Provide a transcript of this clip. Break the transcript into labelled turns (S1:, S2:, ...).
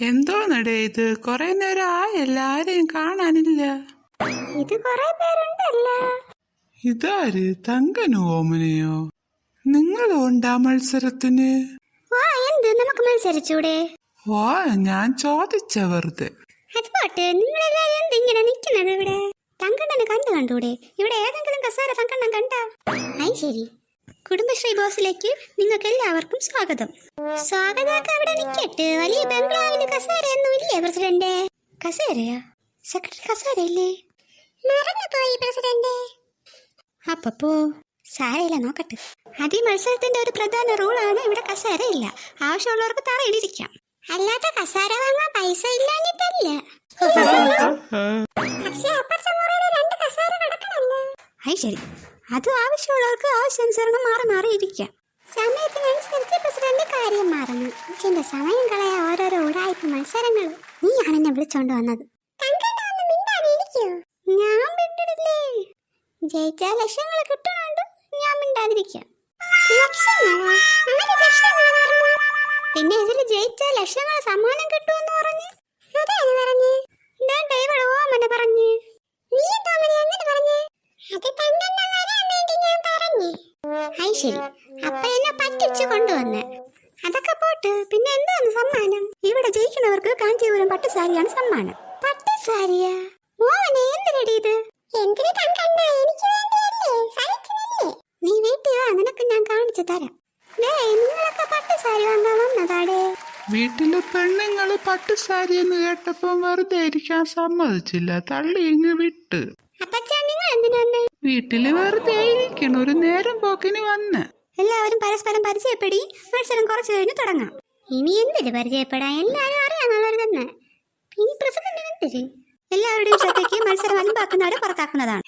S1: എന്തോന്നടേ ഇത്? കൊറേ നേരം ആയല്ല, ആരെയും കാണാനില്ല.
S2: ഇത് കൊറേ പേരുണ്ടല്ലോ.
S1: ഇതാര്? തങ്കനോ ഓമനയോ? നിങ്ങളും ഉണ്ടാ മത്സരത്തിന്?
S2: വാ, എന്ത് നമുക്ക് മത്സരിച്ചൂടെ?
S1: ഓ, ഞാൻ ചോദിച്ച വെറുതെ.
S2: അത് പോട്ടെ, നിങ്ങളെല്ലാരും എന്ത് ഇങ്ങനെ നിക്കുന്നത് ഇവിടെ? തങ്കണ്ണനെ കണ്ടൂടെ? ഇവിടെ ഏതെങ്കിലും കസേര തങ്കണ്ണൻ കണ്ടാ? അത് ശരി. കുടുംബശ്രീ ബോസിലേക്ക് നിങ്ങൾക്ക് എല്ലാവർക്കും സ്വാഗതം. സ്വാഗതമൊക്കെ അവിടെ നിക്കട്ട്. വലിയ ബംഗ്ലാവില് കസേരയൊന്നും ഇല്ലേ പ്രസിഡന്റ്? കസേരയാ? സെക്രട്ടറി കസേരയില്ലേ? മറന്നു പോയി പ്രസിഡന്റ്. അപ്പോ സാരയില്ല, നോക്കട്ടെ. അത് ഈ മത്സരത്തിന്റെ ഒരു പ്രധാന റൂളാണ്. ഇവിടെ കസേര ഇല്ല. ആവശ്യമുള്ളവർക്ക് തറയിലിരിക്കാം. അല്ലാത്ത കസേര വാങ്ങാൻ പൈസ ഇല്ലാഞ്ഞിട്ടല്ല. അത് ശരി. അത് ആവശ്യമുള്ളവർക്ക് ആവശ്യാനുസരണം മാറി മാറിയിരിക്കാം. സമയത്തിനനുസരിച്ച് പ്രസിഡന്റ് കാര്യം മാറുന്നു. പക്ഷെ സമയം കളയാ ഓരോരോ ഉടായ്പ മത്സരങ്ങൾ. നീയാണ് എന്നെ വിളിച്ചോണ്ട് വന്നത്. ഞാൻ മിണ്ടണില്ലേ? ജയിച്ചാൽ ലക്ഷങ്ങൾ കിട്ടണുണ്ട്. ഞാൻ മിണ്ടാതിരിക്കാം. പിന്നെ ഇതില് ജയിച്ചാൽ ലക്ഷങ്ങൾ സമ്മാനം കിട്ടുമെന്ന് പറഞ്ഞു. ഇവിടെ ഓമന പറഞ്ഞു. ശരി, അപ്പൊ എന്നെ പറ്റിച്ചു കൊണ്ടുവന്ന്. അതൊക്കെ പോട്ട്, പിന്നെ എന്താണ് സമ്മാനം? ഇവിടെ ജയിക്കുന്നവർക്ക് കാഞ്ചീപുരം പട്ടുസാരിയാണ് സമ്മാനം. പട്ടുസാരിയാ? ഓമനെ എന്തിനടി ഇത്? നീ വീട്ടിൽ വാ, നിനക്ക് ഞാൻ കാണിച്ചു തരാം. നിങ്ങളൊക്കെ പട്ടുസാരി വാങ്ങാൻ വന്നതാടേ?
S1: വീട്ടില് പെണ്ണുങ്ങള് പട്ടുസാരി എന്ന് കേട്ടപ്പോ വെറുതെ ഇരിക്കാൻ സമ്മതിച്ചില്ല, തള്ളി ഇങ്ങ് വിട്ട്.
S2: അപ്പച്ചാ, നിങ്ങൾ എന്തിനാണ്
S1: വീട്ടില് വെറുതെ ഇരിക്കണം, ഒരു നേരം പോക്കിന് വന്ന്.
S2: എല്ലാവരും പരസ്പരം പരിചയപ്പെടി. മത്സരം കുറച്ചു കഴിഞ്ഞ് തുടങ്ങാം. ഇനി എന്തിന് പരിചയപ്പെടാൻ? എല്ലാരും അറിയാന്നുള്ളവർ തന്നെ. ഇനി പ്രസിഡന്റ് എന്തിന്? എല്ലാവരുടെയും ശ്രദ്ധയ്ക്ക് മത്സരം അലമ്പാക്കുന്നവരെ പുറത്താക്കുന്നതാണ്.